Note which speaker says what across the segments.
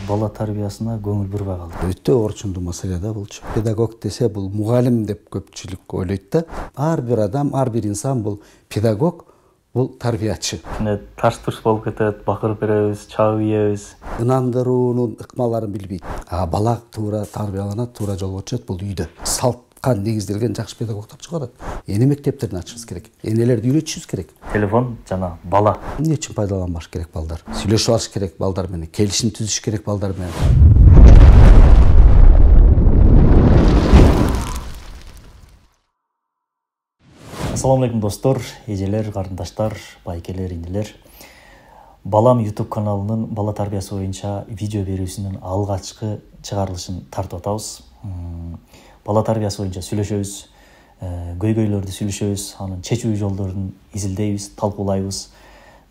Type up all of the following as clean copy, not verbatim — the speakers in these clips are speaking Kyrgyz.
Speaker 1: бала тарбиясына көңүл бурбай калды.
Speaker 2: Өтө орчундуу маселе да булчу. Педагог десе бул мугалим деп көпчүлүк ойлойт да. Ар бир адам, ар бир инсан бул педагог, бул тарбиячы.
Speaker 1: Тарс турс болуп кетет, бакырып беребиз, чагып ийебиз.
Speaker 2: Ынандыруунун ыкмаларын билбейт. Бала туура тарбияланат, туура жолго чыгат бул үйдө. Салтка негизделген жакшы педагогдор чыгарат. Эне мектептерин ачышыбыз керек. Энелерди үйрөтүшүбүз керек.
Speaker 1: Телефон жана бала.
Speaker 2: Эмне үчүн пайдаланбаш керек балдар? Сүйлөшүп алыш керек балдар менен, келишим түзүш керек балдар менен.
Speaker 1: Ассаламу алейкум достор, эжелер, карындаштар, байкелер, инилер. Балам YouTube каналынын бала тарбиясы боюнча видео берүүсүнүн алгачкы чыгарылышын тартып атабыз. Бала тарбиясы боюнча сүйлөшөбүз, көйгөйлөрдү сүйлөшөбүз, анын чечүү жолдорун изилдейбиз, талкуулайбыз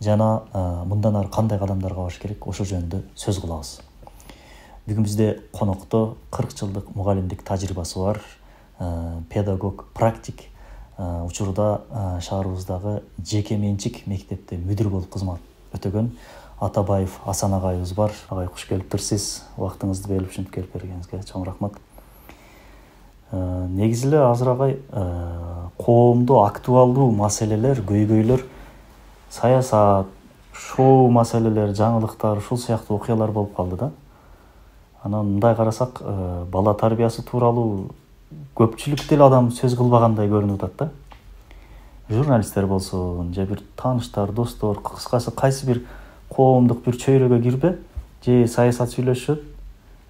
Speaker 1: жана мындан ары кандай кадамдарга барыш керек ошол жөнүндө сөз кылабыз. Бүгүн бизде конокто 40 жылдык мугалимдик тажрыйбасы бар педагог практик, учурда шаарыбыздагы жеке менчик мектепте мүдүр болуп кызмат өтөгөн Атабаев Асан агайыбыз бар. Агай куш келиптирсиз. Убактыңызды бөлүп ушинтип келип бергениңизге чоң рахмат. Негизи эле азыр агай коомдо актуалдуу маселелер, көйгөйлөр, саясат, шоу маселелер, жаңылыктар, ушул сыяктуу окуялар болуп калды да. Анан мындай карасак, бала тарбиясы тууралуу көпчүлүк деле адам сөз кылбагандай көрүнүп атат да. Журналисттер болсун, же бир тааныштар, достор, кыскасы кайсы бир коомдук бир чөйрөгө кирбе, же саясат сүйлөшөт,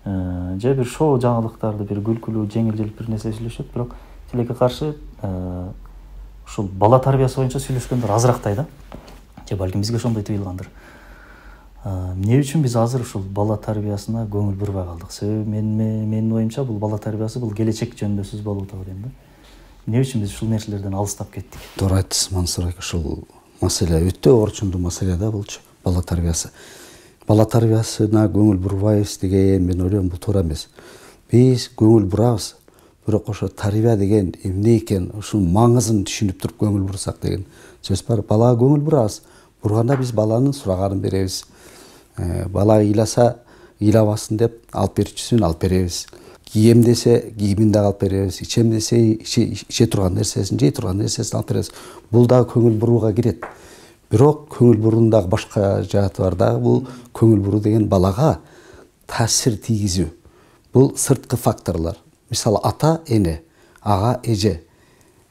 Speaker 1: же бир шоу жаңылыктарды, бир күлкүлүү, жеңил-желп бир нерсе сүйлөшөт, бирок тилекке каршы ушул бала тарбиясы боюнча сүйлөшкөндөр азырактай да. Же балким бизге ошондой тыйылгандыр. Эмне үчүн биз азыр ушул бала тарбиясына көңүл бурбай калдык? Себеби менин оюмча бул бала тарбиясы бул келечек жөнүндө сөз болуп атабы дейм да. Эмне үчүн биз ушул нерселерден алыстап кеттик?
Speaker 2: Туура айттыңыз, Мансур ака, ушул маселе өтө орчундуу маселе да булчу, бала тарбиясы. Бала тарбиясына көңүл бурбайбыз деген мен ойлойм бул туура эмес. Биз көңүл бурабыз, бирок ошо тарбия деген эмне экен, ушунун маңызын түшүнүп туруп көңүл бурсак деген сөз бар. Балага көңүл бурабыз. Бурганда биз баланын сураганын беребиз. Бала ыйласа, ыйлабасын деп алып берүүчүсүн алып беребиз. Кийем десе, кийимин да алып беребиз. Ичем десе, иче турган нерсесин, жей турган нерсесин алып беребиз. Бул дагы көңүл бурууга кирет. Бирок көңүл буруунун дагы башка жааты бар да. Бул көңүл буруу деген балага таасир тийгизүү. Бул сырткы факторлор. Мисалы ата, эне, ага, эже,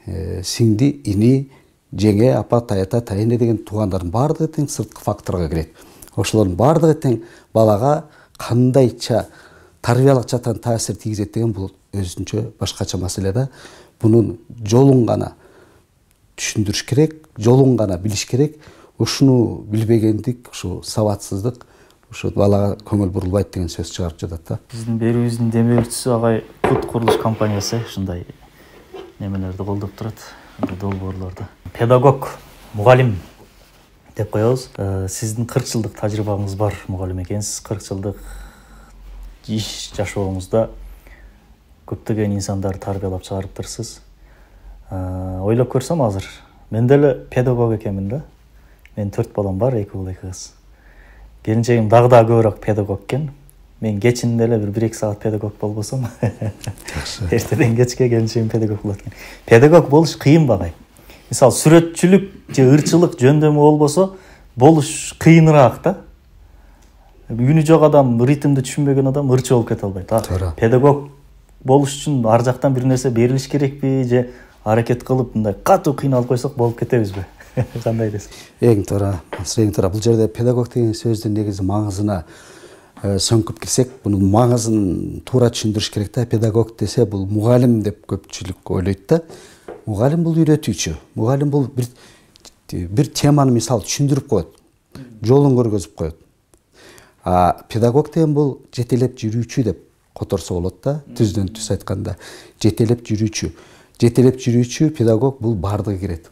Speaker 2: сиңди, ини, жеңе, апа, таята, тайене деген туугандардын баардыгы тең сырткы факторго кирет. Ошолордун баардыгы тең балага кандайча тарбиялык жактан таасир тийгизет деген бул өзүнчө башкача маселе да. Бунун жолун гана түшүндүрүш керек, жолун гана билиш керек. Ушуну билбегендик, ушу сабатсыздык ушу балага көңүл бурулбайт деген сөз чыгарып жатат да.
Speaker 1: Биздин берүүбүздүн демеушүсү агай Кут курулуш компаниясы ушундай немелерди колдоп турат, долбоорлорду. Педагог, мугалим деп коебуз. Сиздин 40 жылдык тажрыйбаңыз бар, мугалим экенсиз. 40 жылдык иш жашооңузда көптөгөн инсандар тарбиялап чыгарыптырсыз. Ойлоп көрсөм азыр мен деле педагог экенмин да. Мен 4 балам бар, 2 уул 2 кыз. Келинчегим дагы да көбүрөөк педагог экен. Мен кечинде деле бир 1-2 саат педагог болбосом, эртеден кечке келинчегим педагог болот экен. Педагог болуш кыйын багай. Мисалы сүрөтчүлүк же ырчылык жөндөмү болбосо болуш кыйыныраак да. Үнү жок адам, ритмди түшүнбөгөн адам ырчы болуп кете албайт. Педагог болуш үчүн ар жактан бир нерсе берилиш керекпи же аракет кылып мындай катуу кыйналып койсок болуп кетебизби? Кандай дейсиз?
Speaker 2: Эң туура, эң туура. Бул жерде педагог деген сөздүн негизи маңызына сөңкүп кирсек, бунун маңызын туура түшүндүрүш керек да. Педагог десе бул мугалим деп көпчүлүк ойлойт да. Мугалим бул үйрөтүүчү. Мугалим бул бир теманы мисалы түшүндүрүп коет, жолун көргөзүп коет. Педагог деген бул жетелеп жүрүүчү деп которсо болот да. Түздөн түз айтканда жетелеп жүрүүчү. Жетелеп жүрүүчү педагог бул баардыгы кирет.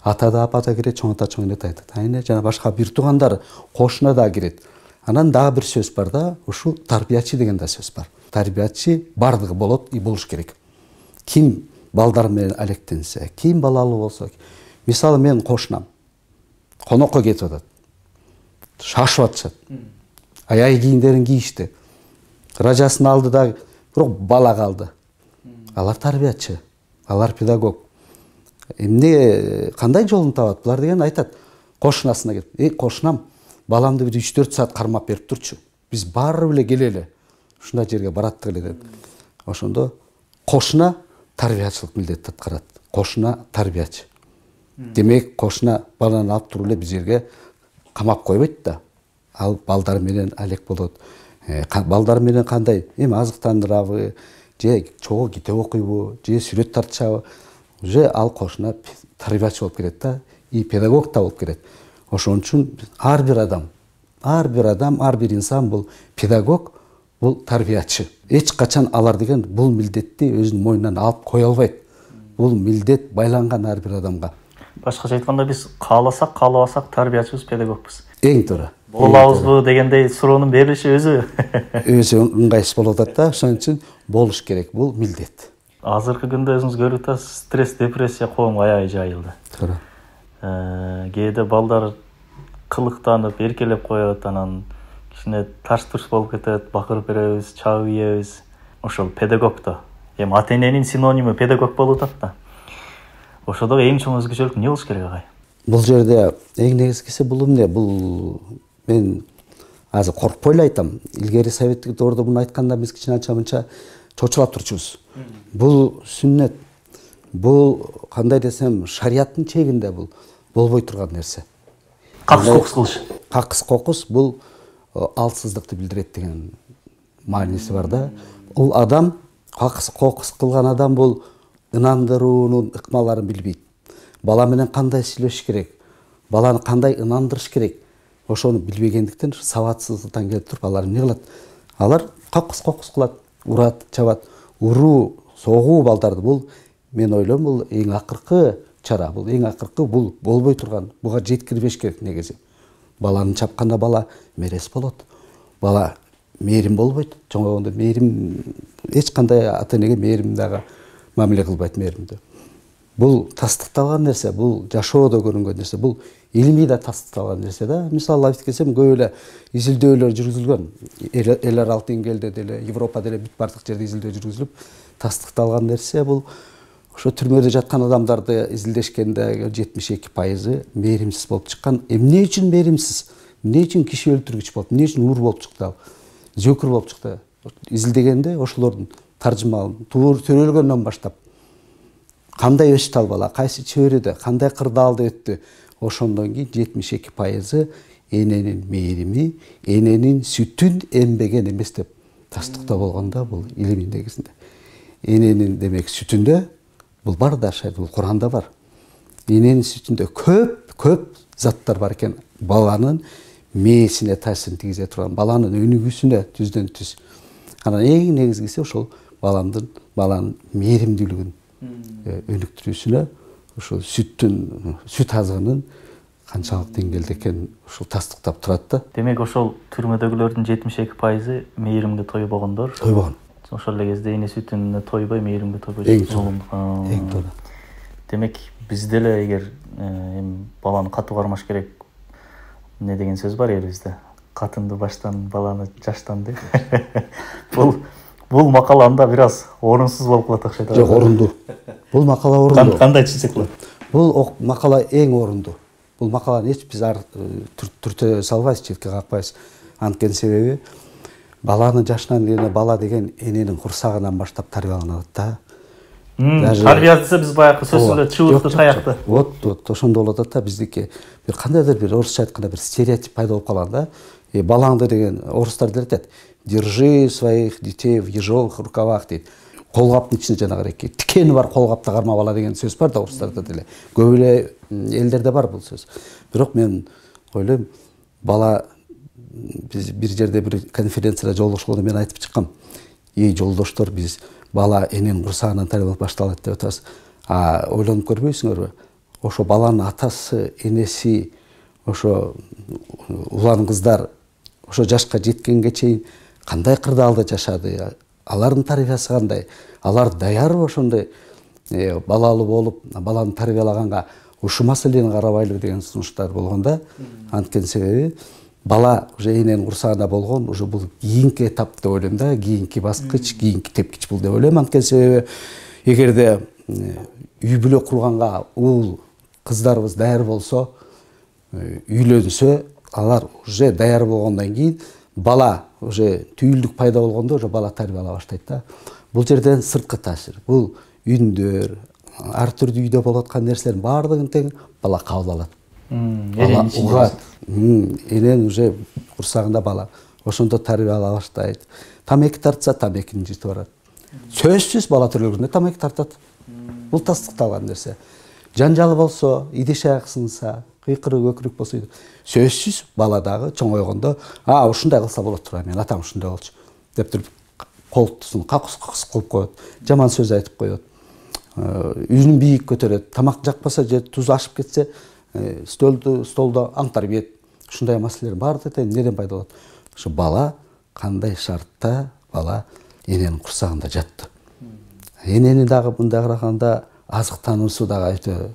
Speaker 2: Ата да, апа да кирет, чоң ата, чоң эне, тайене жана башка бир туугандар кошуна да кирет. Анан дагы бир сөз бар да, ушул тарбиячы деген да сөз бар. Тарбиячы баардыгы болот и болуш керек. Ким балдар менен алектенсе, ким балалуу болсо. Мисалы мен кошунам. Конокко кетип атат. Шашып атышат. Аяй кийимдерин кийишти. ражасын алды да, бирок бала калды. Алар тарбиячы, алар педагог. Эмне кандай жолун табат? Булар деген айтат, кошунасына келип, кошунам, баламды бир 3-4 саат кармап берип турчу. Биз баары эле келели. Ушундай жерге бараттык эле деп. Ошондо кошуна тарбиячылык милдетти аткарат. Кошуна тарбиячы. Демек, кошуна баланы алып туруп эле биз жерге камап койбойт да. Ал балдар менен алек болот. Балдар менен кандай? Эми азыктандырабы, же чогуу китеп окуйбу, же сүрөт тартышабы? Уже ал кошуна тарбиячы болуп кетет да, и педагог да болуп кетет. Ошон үчүн ар бир адам, ар бир инсан бул педагог, бул тарбиячы. Эч качан алар деген бул милдетти өзүнүн мойнунан алып кое албайт. Бул милдет байланган ар бир адамга.
Speaker 1: Башкача айтканда биз кааласак, каалабасак тарбиячыбыз педагогбуз.
Speaker 2: Эң туура.
Speaker 1: Болобузбу дегендей суроонун берилиши
Speaker 2: өзү ыңгайсыз болуп атат да, ошон үчүн болуш керек, бул милдет.
Speaker 1: Азыркы күндө өзүңүз көрүп атасыз, стресс, депрессия коомго аябай жайылды.
Speaker 2: Туура.
Speaker 1: Кээде балдар кылыктанып, эркелеп коет, анан кичине тарс-турс болуп кетет, бакырып беребиз, чабып ийебиз. Ошол педагог да. Эми ата-эненин синониму педагог болуп атат да. Ошодо эң чоң өзгөчөлүк эмне болуш керек, агай?
Speaker 2: Бул жерде эң негизгиси бул эмне? Бул мен азыр коркпой эле айтам. Илгери советтик доордо муну айтканда биз кичине анча-мынча чочулап турчубуз. Бул сүннөт. Бул кандай десем, шарияттын чегинде бул болбой турган нерсе.
Speaker 1: Какыс кылыш.
Speaker 2: Какыс кокус бул алсыздыкты билдирет деген мааниси бар да. Бул адам какыс кокус кылган адам бул ынандыруунун ыкмаларын билбейт. Бала менен кандай сүйлөшүш керек, баланы кандай ынандырыш керек, ошону билбегендиктен сабатсыздыктан келип туруп алар эмне кылат? Алар какыс кылат, урат, чабат. Уруу, согуу балдарды бул мен ойлойм бул эң акыркы чара, бул эң акыркы бул болбой турган, буга жеткирбеш керек негизи. Баланы чапканда бала мерес болот. Бала мээрим болбойт. Чоңойгондо мээрим эч кандай ата-энеге мээрим дагы мамиле кылбайт мээримди. Бул тастыкталган нерсе, бул жашоодо көрүнгөн нерсе, бул илимий да тастыкталган нерсе да. Мисалы айтып кетсем, көп эле изилдөөлөр жүргүзүлгөн. Эл аралык деңгээлде деле, Европада деле бүт бардык жерде изилдөө жүргүзүлүп, тастыкталган нерсе бул ошо түрмөдө жаткан адамдарды изилдешкенде 72% мээримсиз болуп чыккан. Эмне үчүн мээримсиз? Эмне үчүн киши өлтүргүч болуп, эмне үчүн ур болуп чыкты ал? Жөкүр болуп чыкты. Изилдегенде ошолордун таржымалын төрөлгөндөн баштап кандай өстү ал бала, кайсы чөйрөдө, кандай кырдаалда өттү. Ошондон кийин 72% эненин мээрими, эненин сүтүн эмбеген эмес деп тастыктоо болгондо бул илимий негизинде. Эненин демек сүтүндө бул бар да, бул Куранда бар. Эненин сүтүндө көп заттар бар экен. Баланын мээсине таасирин тийгизе турган, баланын өнүгүүсүнө түздөн түз. Анан эң негизгиси ошол баланын мээримдүүлүгүн өнүктүрүүсүнө, ошол сүт азыгынын канчалык деңгээлде экенин ушул тастыктап турат да.
Speaker 1: Демек ошол түрмөдөгүлөрдүн 72% мээримге тойбогондор.
Speaker 2: Тойбогон.
Speaker 1: Ошол эле кезде эне сүтүнө тойбой, мээримге тойбой.
Speaker 2: Эң туура.
Speaker 1: Демек биз деле эгер баланы катуу кармаш керек, эмне деген сөз бар элибизде? Катынды баштан, баланы жаштан деп. Бул макала анда бир аз орунсуз болуп калат окшойт.
Speaker 2: Жок, орундуу. Бул макала орундуу.
Speaker 1: Кандай түшүнсөк болот?
Speaker 2: Бул макала эң орундуу. Бул макаланы эч биз түртө салбайбыз, четке какпайбыз. Анткени себеби баланы жашынан эле бала деген эненин курсагынан баштап тарбияланат да.
Speaker 1: Тарбия десе биз баягы сөз эле чыбыкты, таякты.
Speaker 2: Вот ошондо болот да, биздики бир кандайдыр бир орусча айтканда бир стереотип пайда болуп калган да. Балаңды деген орустар айтат, держи своих детей в ежовых рукавах дейт. Колгаптын ичинде жанагы тикени бар колгапта кармап ала деген сөз бар да орустарда деле. Көп эле элдерде бар бул сөз. Бирок мен ойлойм, бала биз бир жерде бир конференцияда жолугушканда мен айтып чыккам. Жолдоштор, биз бала эненин курсагынан тарбиялап башталат деп атабыз. Ойлонуп көрбөйсүңөрбү? Ошо баланын атасы, энеси, ошо улан кыздар ошо жашка жеткенге чейин кандай кырдаалда жашады? Алардын тарбиясы кандай? Алар даярбы ошондой балалуу болуп, баланы тарбиялаганга? Ушу маселени карабайлы деген сунуштар болгонда, анткени себеби бала уже эненин курсагында болгон, уже бул кийинки этап деп ойлойм да, кийинки баскыч, кийинки тепкич бул деп ойлойм. Анткени себеби эгерде үй бүлө курганга уул кыздарыбыз даяр болсо, үйлөнсө, алар уже даяр болгондон кийин бала уже түйүлдүк пайда болгондо уже бала тарбиялай баштайт да. Бул жерден сырткы таасир. Бул үндөр, ар түрдүү үйдө болуп аткан нерселердин баардыгын тең бала кабыл алат. Бала угат. Энен уже курсагында бала. Ошондо тарбиялай баштайт. Тамеки тартса, тамекини жытып барат. Сөзсүз бала төрөлгөндө тамеки тартат. Бул тастыкталган нерсе. Жанжал болсо, идиш аяк сынса, кыйкырык өкүрүк болсо, сөзсүз бала дагы чоңойгондо, ушундай кылса болот тура, мен атам ушундай болчу деп туруп колтусун какус кылып коет. Жаман сөз айтып коет. Үзүн бийик көтөрөт. Тамак жакпаса же туз ашып кетсе, столдо аңтарып ийет. Ушундай маселелер баардыгы неден пайда болот? Ошо бала кандай шартта бала эненин курсагында жатты. Энени дагы мындай караганда азык таануусу дагы өтө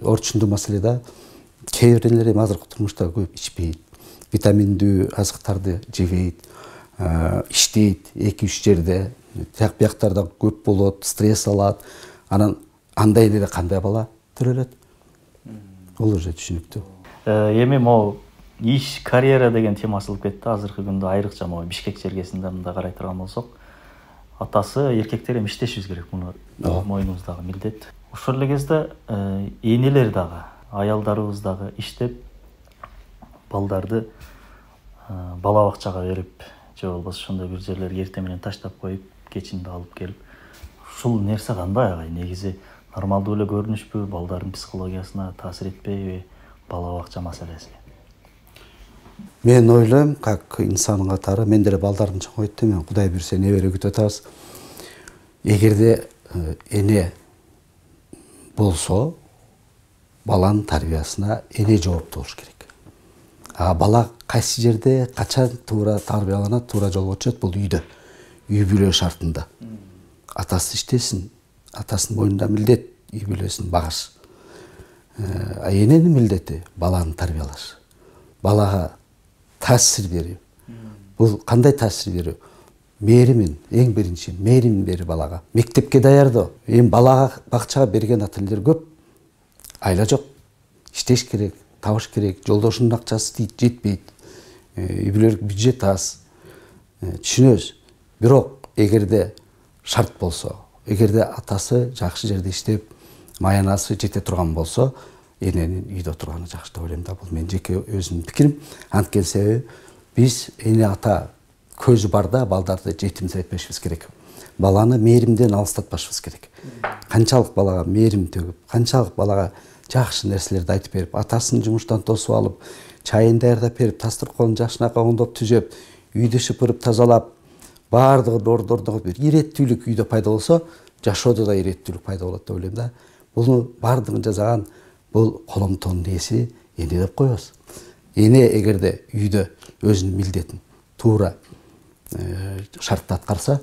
Speaker 2: орчундуу маселе да. Кээ бирлер эми азыркы турмушта көп ичпейт, витаминдүү азыктарды жебейт, иштейт 2-3 жерде, тияк бияктарда көп болот, стресс алат. Анан андай эле кандай бала төрөлөт? Бул уже түшүнүктүү.
Speaker 1: Эми могу иш, карьера деген тема ачылып кетти. Азыркы күндө айрыкча могу Бишкек жергесинде мындай карай турган болсок, атасы эркектер эми иштешибиз керек, муну мойнубуздагы милдет. Ошол эле кезде энелер дагы, аялдарыбыз дагы иштеп, балдарды бала бакчага берип, же болбосо ошондой бир жерлерге эртең менен таштап коюп, кечинде алып келип, ушул нерсе кандай агай? Негизи нормалдуу эле көрүнүшпү, балдардын психологиясына таасир этпейби бала бакча маселеси?
Speaker 2: Мен ойлойм, как инсан катары, мен деле балдардын чоңойтты, мен Кудай буйрса небере күтүп атабыз. Эгерде эне болсо, баланын тарбиясына эне жооптуу болуш керек. Бала кайсы жерде, качан туура тарбияланат, туура жолго түшөт, бул үйдө, үй бүлө шартында. Атасы иштесин, атасынын мойнунда милдет үй бүлөсүн багыш. Эненин милдети баланы тарбиялаш. Балага таасир берүү. Бул кандай таасир берүү? Мээримин, эң биринчи мээримин берүү балага. Мектепке даярдоо. Эми балага бакчага берген ата-энелер көп. Айла жок. Иштеш керек, табыш керек, жолдошунун акчасы жетпейт. Үй бүлөлүк бюджет аз. Түшүнөбүз. Бирок эгерде шарт болсо, эгерде атасы жакшы жерде иштеп, маянасы жете турган болсо, эненин үйдө турганы жакшы деп ойлойм да. Бул менин жеке өзүмдүн пикирим. Анткени себеби биз эне ата көзү барда балдарды жетимсиретпешибиз керек. Баланы мээримден алыстатпашыбыз керек. Канчалык балага мээрим төгүп, канчалык балага жакшы нерселерди айтып берип, атасын жумуштан тосуп алып, чайын даярдап берип, дасторконун жакшынакай оңдоп түзөп, үйдү шыпырып тазалап, баардыгын ордордо бир иреттүүлүк үйдө пайда болсо, жашоодо да иреттүүлүк пайда болот деп ойлойм да. Буну баардыгын жасаган бул коломтонун ээси эне деп коебуз. Эне эгерде үйдө өзүнүн милдетин туура шартта аткарса,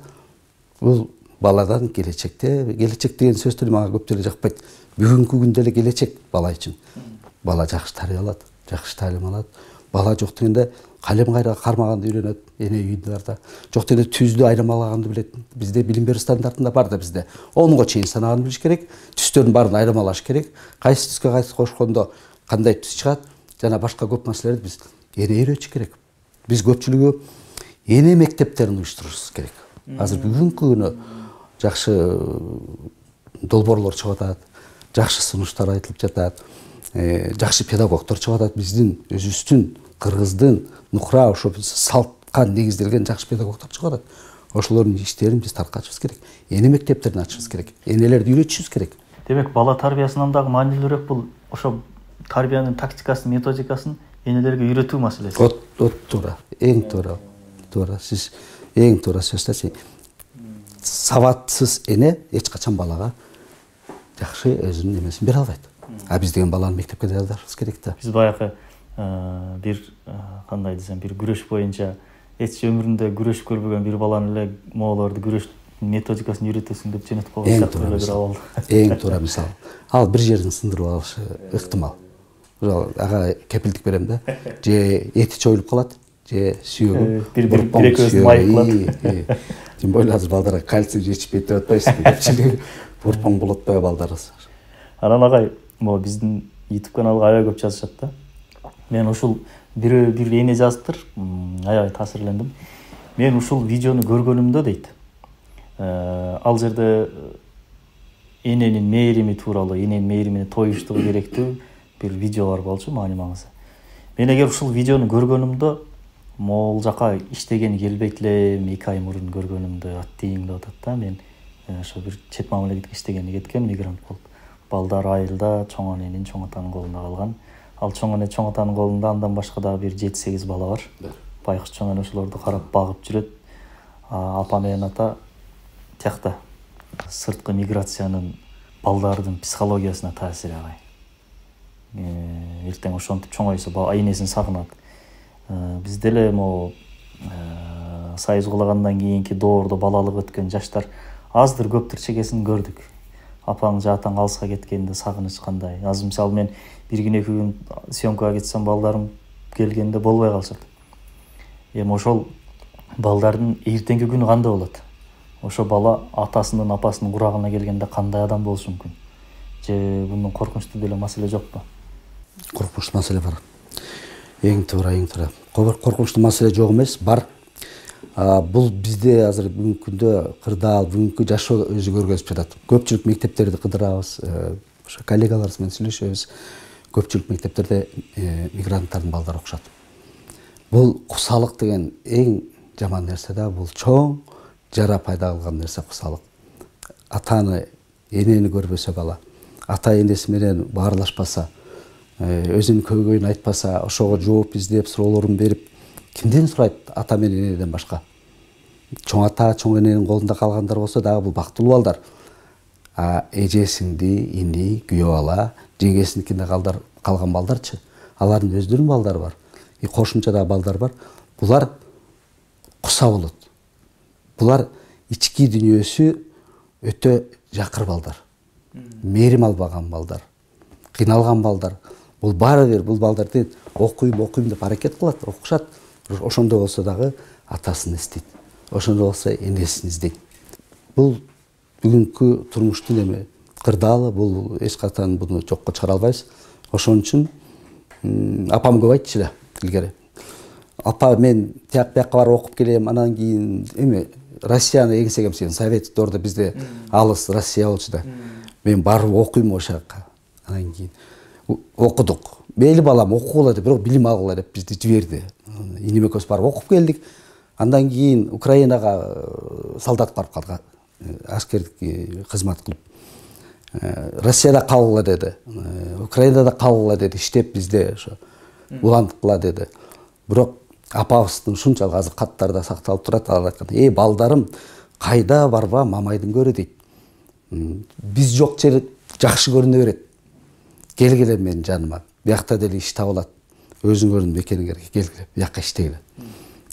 Speaker 2: бул баладан келечек деген сөздөр мага көп деле жакпайт. Бүгүнкү күндө эле келечек бала үчүн. Бала жакшы тарбиялат, жакшы таалим алат. Бала жок дегенде калем кайрага кармаганды үйрөнөт, эне үйдүлөрдө. Жок дегенде түздү айрамалаганды билет. Бизде билим берүү стандартында бар да бизде. 10га чейин санаганды билиш керек, түстөрдүн баарын айрамалаш керек. Кайсы түскө кайсы кошкондо кандай түс чыгат, жана башка көп маселелерди биз эне үйрөтүш керек. Биз көпчүлүгү эне мектептерин уюштурушубуз керек. Азыр бүгүнкү күнү жакшы долбоорлор чыгып атат, жакшы сунуштар айтылып жатат, жакшы педагогдор чыгып атат. Биздин өзүбүздүн кыргыздын нукра ошо салтка негизделген жакшы педагогдор чыгып атат. Ошолордун иштерин биз таркатышыбыз керек. Эне мектептерин ачышыбыз керек. Энелерди үйрөтүшүбүз керек.
Speaker 1: Демек, бала тарбиясынан дагы маанилүүрөөк бул ошо тарбиянын тактикасын, методикасын энелерге үйрөтүү маселеси.
Speaker 2: Туура, эң туура. Сиз эң туура сөз айтасыз. Сабатсыз эне эч качан балага жакшы өзүнүн эмесин бере албайт. Биз деген баланы мектепке даярдашыбыз керек да.
Speaker 1: Биз баягы бир кандай десем, бир күрөш боюнча эч өмүрүндө күрөш көрбөгөн бир баланы эле моолорду күрөш методикасын үйрөтөсүң деп жөнөтүп койгон сыяктуу бир абал.
Speaker 2: Эң туура мисал. Ал бир жерин сындырып алышы ыктымал. ага кепилдик берем да. Же эти чоюлуп калат, же сүйөгү
Speaker 1: бир экөөсүн майыклап.
Speaker 2: Тем более азыр балдарга кальций жетишпейт деп атпайсызбы, көпчүлүгү бурпоң болуп атпайбы балдарыбыз.
Speaker 1: Анан агай, могу биздин YouTube каналга аябай көп жазышат да. Мен ушул бир эне жазыптыр, аябай таасирлендим. Мен ушул видеону көргөнүмдө дейт. Ал жерде эненин мээрими тууралуу, эненин мээримине тоюштугу керектүү бир видео бар болчу, маани маңызы. Мен эгер ушул видеону көргөнүмдө могул жака иштегени келбейт элем, 2 ай мурун көргөнүмдө аттейин деп атат да. Мен ошо бир чет мамлекетке иштегени кеткен мигрант болуп. Балдар айылда, чоң эненин, чоң атанын колунда калган. Ал чоң эне, чоң атанын колунда андан башка дагы бир 7-8 бала бар. Байкуш чоң эне ошолорду карап багып жүрөт. Апа менен ата тиякта сырткы миграциянын балдардын психологиясына таасири агай. Эртең ошентип чоңойсо энесин сагынат. Биз деле могу союз кулагандан кийинки доордо балалык өткөн жаштар аздыр көптүр чекесин көрдүк. Апаң же атаң алыска кеткенде сагыныч кандай. Азыр мисалы мен бир күн 2 күн съемкага кетсем, балдарым келгенде болбой калышат. Эми ошол балдардын эртеңки күнү кандай болот? Ошо бала атасынын, апасынын курагына келгенде кандай адам болушу мүмкүн? Же мунун коркунучтуу деле маселе жокпу?
Speaker 2: Коркунучтуу маселе бар. Эң туура. Коркунучтуу маселе жок эмес, бар. Бул бизде азыр бүгүнкү күндө кырдаал, бүгүнкү жашоо өзү көргөзүп жатат. Көпчүлүк мектептерди кыдырабыз, ошо коллегаларыбыз менен сүйлөшөбүз. Көпчүлүк мектептерде мигранттардын балдары окушат. Бул кусалык деген эң жаман нерсе да, бул чоң жара пайда кылган нерсе кусалык. Атаны, энени көрбөсө бала, ата энеси менен баарлашпаса, өзүнүн көйгөйүн айтпаса, ошого жооп издеп, суроолорун берип, кимден сурайт ата менен энеден башка? Чоң ата, чоң эненин колунда калгандар болсо дагы бул бактылуу балдар. Эжесинди, ини, күйөө ала, жеңесиникинде калган балдарчы? Алардын өздөрүнүн балдары бар. Кошумча дагы балдар бар. Булар куса болот. Булар ички дүйнөсү өтө жакыр балдар. Мээрим албаган балдар. Кыйналган балдар. Бул баары бир бул балдарды окуйм деп аракет кылат, окушат. Ошондой болсо дагы атасын издейт. Ошондой болсо энесин издейт. Бул бүгүнкү турмуштун эми кырдаалы, бул эч качан буну жокко чыгара албайбыз. Ошон үчүн апам көп айтчу эле илгери. Апа, мен тияк бияка барып окуп келем, анан кийин эми Россияны эгсегем сен Совет дордо бизде алыс Россия болчу да. Мен барып окуйм ошол жака. Анан кийин окудук. Мейли балам окугула деп, бирок билим алгыла деп бизди жиберди. Инем экөөбүз барып окуп келдик. Андан кийин Украинага солдат барып калган. Аскердик кызмат кылып. Россияда калгыла деди. Украинада калгыла деди. Иштеп бизде ошо уландыкла деди. Бирок апабыздын ушунчалык азыр каттарда сакталып турат. Алар айткан: балдарым, кайда барба мамайдын көрү" дейт. Биз жок жер жакшы көрүнө берет. Келгиле менин жаныма. Биякта деле иш табылат. Өзүңөрдүн мекениңерге келгиле, бияка иштегиле.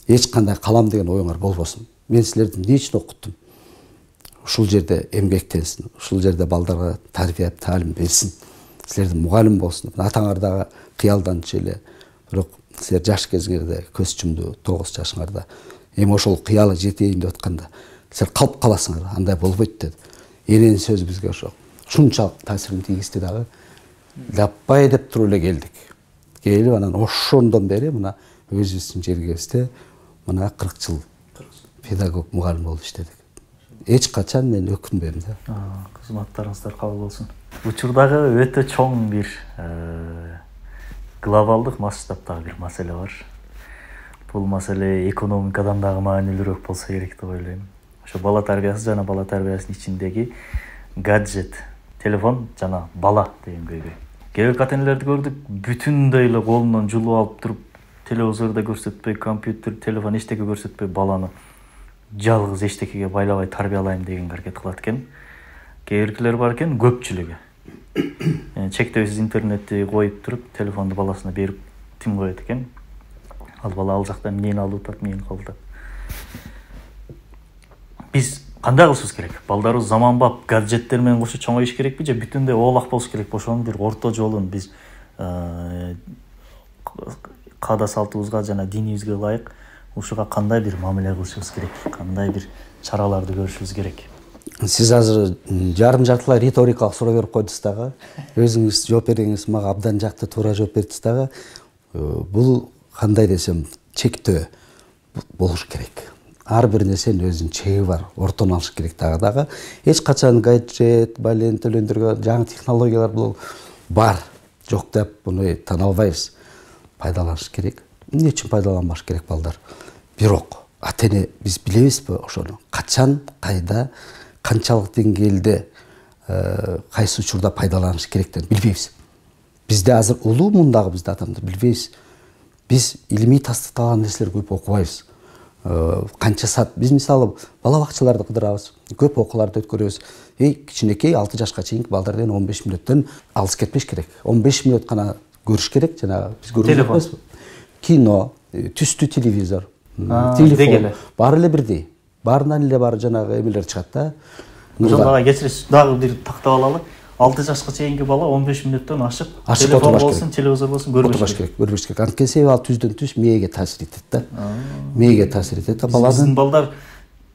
Speaker 2: Эч кандай калам деген оюңар болбосун. Мен силерди эмне үчүн окуттум? Ушул жерде эмгектенсин, ушул жерде балдарга тарбия, таалим берсин. Силердин мугалим болсун. Атаңар дагы кыялданчу эле. Бирок силер жаш кезиңерде көз чумду, 9 жашыңарда. Эми ошол кыялы жетейин деп атканда силер калып каласыңар, андай болбойт деди. Эненин сөзү бизге ошо ушунчалык таасирин тийгизди дагы. Лаппай деп туруп эле келдик. Келип анан ошондон бери мына өзүбүздүн жергебизде мына 40 жыл педагог мугалим болуп иштедик. Эч качан мен өкүнбөйм да.
Speaker 1: Кызматтарыңыздар кабыл болсун. Учурдагы өтө чоң бир глобалдык масштабтагы бир маселе бар. Бул маселе экономикадан дагы маанилүүрөөк болсо керек деп ойлойм. Ошо бала тарбиясы жана бала тарбиясынын ичиндеги гаджет, телефон жана бала деген көйгөй. Кээ ата-энелерди көрдүк, бүтүндөй эле колунан жулуп алып туруп, телевизордо көрсөтпөй, компьютер, телефон эчтеке көрсөтпөй баланы жалгыз эчтекеге байлабай тарбиялайм деген аракет кылат экен. Кээ биркилер бар экен, көпчүлүгү. Чектөөсүз интернетти коюп туруп, телефонду баласына берип тим коет экен. Ал бала ал жакта эмнени алып атат, эмнени кабыл атат. Биз кандай кылышыбыз керек? Балдарыбыз заманбап гаджеттер менен кошо чоңоюш керекпи же бүтүндөй оолак болуш керекпи? Ошонун бир орто жолун биз каада салтыбызга жана динибизге ылайык ушуга кандай бир мамиле кылышыбыз керек, кандай бир чараларды көрүшүбүз керек?
Speaker 2: Сиз азыр жарым-жартылай риторикалык суроо берип койдуңуз дагы. Өзүңүз жооп бергениңиз мага абдан жакты, туура жооп бердиңиз дагы. Бул кандай десем, чектөө болуш керек. Ар бир нерсенин өзүнүн чеги бар, ортон алыш керек дагы. Эч качан гаджет, төлөндүргөн жаңы технологиялар бул бар, жок деп буну тана албайбыз. Пайдаланыш керек. Эмне үчүн пайдаланбаш керек балдар? Бирок ата-эне биз билебизби ошону? Качан, кайда, канчалык деңгээлде, кайсы учурда пайдаланыш керектен билбейбиз. Бизде азыр улуу мундагы бизде адамдар билбейбиз. Биз илимий тастыкталган нерселер көп окубайбыз. Канча саат биз мисалы бала бакчаларды кыдырабыз, көп окууларды өткөрөбүз. Кичинекей 6 жашка чейинки балдардан 15 мүнөттөн алыс кетпеш керек. 15 мүнөт гана көрүш керек, жанагы биз көрүбүз. Кино, түстүү телевизор, телефон, баары эле бирдей. Баарынан эле бар жанагы эмелер чыгат да.
Speaker 1: Ошондо кечириш дагы бир тактап алалы. 6 жашка чейинки бала 15 мүнөттөн ашык телефон болсун, телевизор болсун көрбөш керек.
Speaker 2: Көрбөш керек. Анткени себеби ал түздөн түз мээге таасир этет да. Мээге таасир этет.
Speaker 1: Баланын балдар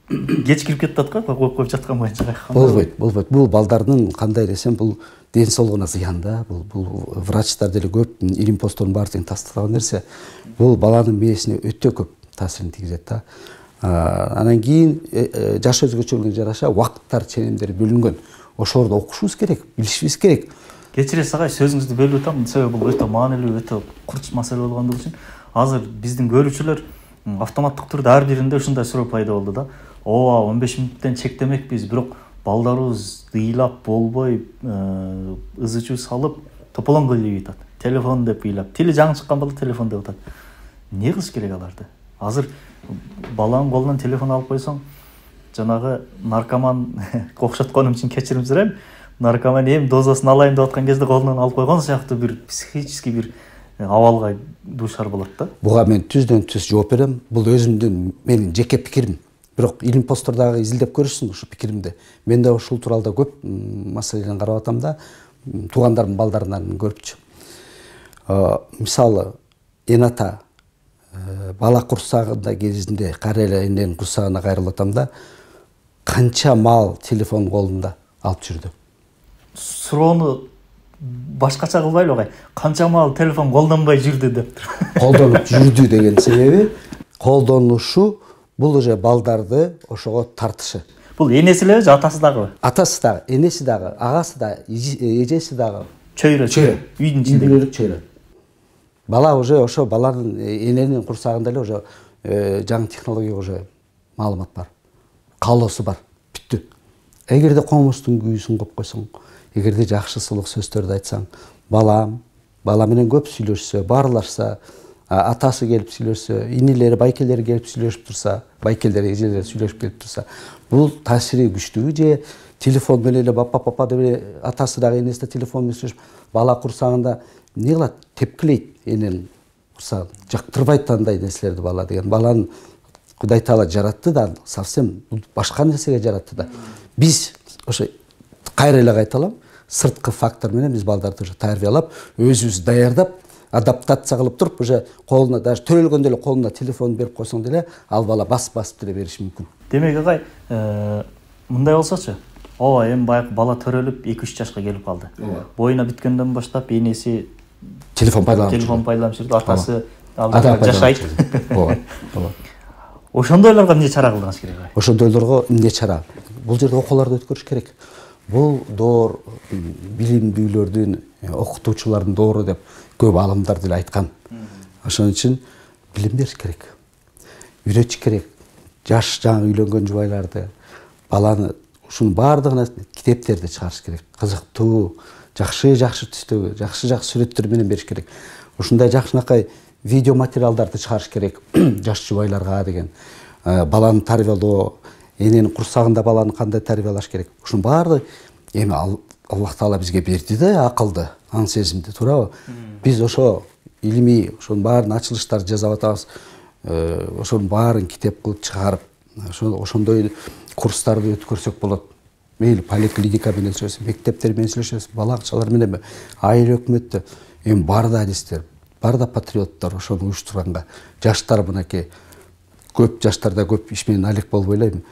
Speaker 1: кеч кирип кетип аткан, коюп жаткан боюнча кайткан.
Speaker 2: Болбойт. Бул балдардын кандай десем, бул ден соолугуна зыян да. Бул врачтар деле көп илим посттордун баардыгын тастыктаган нерсе. Бул баланын мээсине өтө көп таасирин тийгизет да. Анан кийин жаш өзгөчөлүгүнө жараша убакыттар, ченемдер бөлүнгөн. Ошолорду окушубуз керек, билишибиз керек.
Speaker 1: Кечиресиз агай, сөзүңүздү бөлүп атам, себеби бул өтө маанилүү, өтө курч маселе болгондугу үчүн азыр биздин көрүүчүлөр автоматтык түрдө ар биринде ушундай суроо пайда болду да. 15 мүнөттөн чектемекпиз, бирок балдарыбыз ыйлап болбой, ызычуу салып тополоң кылып атат. Телефон деп ыйлап, тили жаңы чыккан бала телефон деп атат. Эмне кылыш керек аларды? Азыр баланын колунан телефон алып койсоң, жанагы наркоман окшотконум үчүн кечирим сурайм. Наркоман дозасын алайын деп аткан кезде колунан алып койгон сыяктуу бир психический бир абалга дуушар болот да.
Speaker 2: Буга мен түздөн түз жооп берем. Бул өзүмдүн менин жеке пикирим. Бирок илим посттордогу изилдеп көрүшсүң ушу пикиримди. Мен да ушул тууралда көп маселени карап атам да, туугандарымдын балдарынан көрүпчү. Мисалы, эната бала курсагында кезинде кара эле эненин курсагына кайрылып атам да, канча мал телефон колунда алып жүрдү.
Speaker 1: Суроону башкача кылбайлы агай? Канча мал телефон колдонбой жүрдү дептир.
Speaker 2: Колдонуп жүрдү деген себеби колдонушу бул уже балдарды ошого тартышы.
Speaker 1: Бул энеси эле же атасы дагы?
Speaker 2: Атасы дагы, энеси дагы, агасы да, эжеси дагы.
Speaker 1: Чөйрө, үйдүн ичинде
Speaker 2: чөйрө. Бала уже ошо баланын эненин курсагында эле уже жаңы технология уже маалымат бар. Каалоосу бар. Бүттү. Эгерде комустун күйүүсүн коюп койсоң, эгерде жакшы сулук сөздөрдү айтсаң, бала менен көп сүйлөшсө, баарлашса, атасы келип сүйлөшсө, инилери, байкелери келип сүйлөшүп турса, байкелдери, эжелери сүйлөшүп келип турса, бул таасири күчтүү. Же телефон менен эле папа деп атасы дагы энеси да телефон менен сүйлөшүп, бала курсагында эмне кылат? Тепкилейт эненин курсагын. Жактырбайт андай нерселерди бала деген. Баланы Кудай Таала жаратты да, совсем башка нерсеге жаратты да. Биз ошо кайра эле кайталам, сырткы фактор менен биз балдарды уже тарбиялап, өзүбүз даярдап, адаптация кылып туруп, уже колуна даже төрөлгөндө эле колуна телефон берип койсоң деле, ал бала басып деле бериши мүмкүн.
Speaker 1: Демек агай, мындай болсочу, эми баягы бала төрөлүп 2-3 жашка келип калды. Боюна бүткөндөн баштап энеси
Speaker 2: телефон пайдаланып
Speaker 1: жүрдү, атасы алда жашайт.
Speaker 2: Ооба.
Speaker 1: Ошондойлорго эмне чара кылдыңыз керек?
Speaker 2: Ошондойлорго эмне чара? Бул жерде окууларды өткөрүш керек. Бул доор билимдүүлөрдүн, окутуучулардын доору деп көп аалымдар деле айткан. Ошон үчүн билим бериш керек. Үйрөтүш керек. Жаш жаңы үйлөнгөн жубайларды, баланы ушунун баардыгына китептерди чыгарыш керек. Кызыктуу, жакшы түстөгү, жакшы сүрөттөр менен бериш керек. Ушундай жакшынакай видео материалдарды чыгарыш керек жаш жубайларга деген. Баланы тарбиялоо, эненин курсагында баланы кандай тарбиялаш керек. Ушунун баары эми Аллах Таала бизге берди да акылды, аң сезимди, туурабы? Биз ошо илимий ошонун баарын ачылыштарды жасап атабыз. Ошонун баарын китеп кылып чыгарып, ошондой курстарды өткөрсөк болот. Мейли поликлиника менен сүйлөшөбүз, мектептер менен сүйлөшөбүз, бала акчалар менен, айыл өкмөттө эми бар да адистер, бар да патриоттор ошону уюштурганга. Жаштар мынакей көп жаштарда көп иш менен алек болуп ойлойм.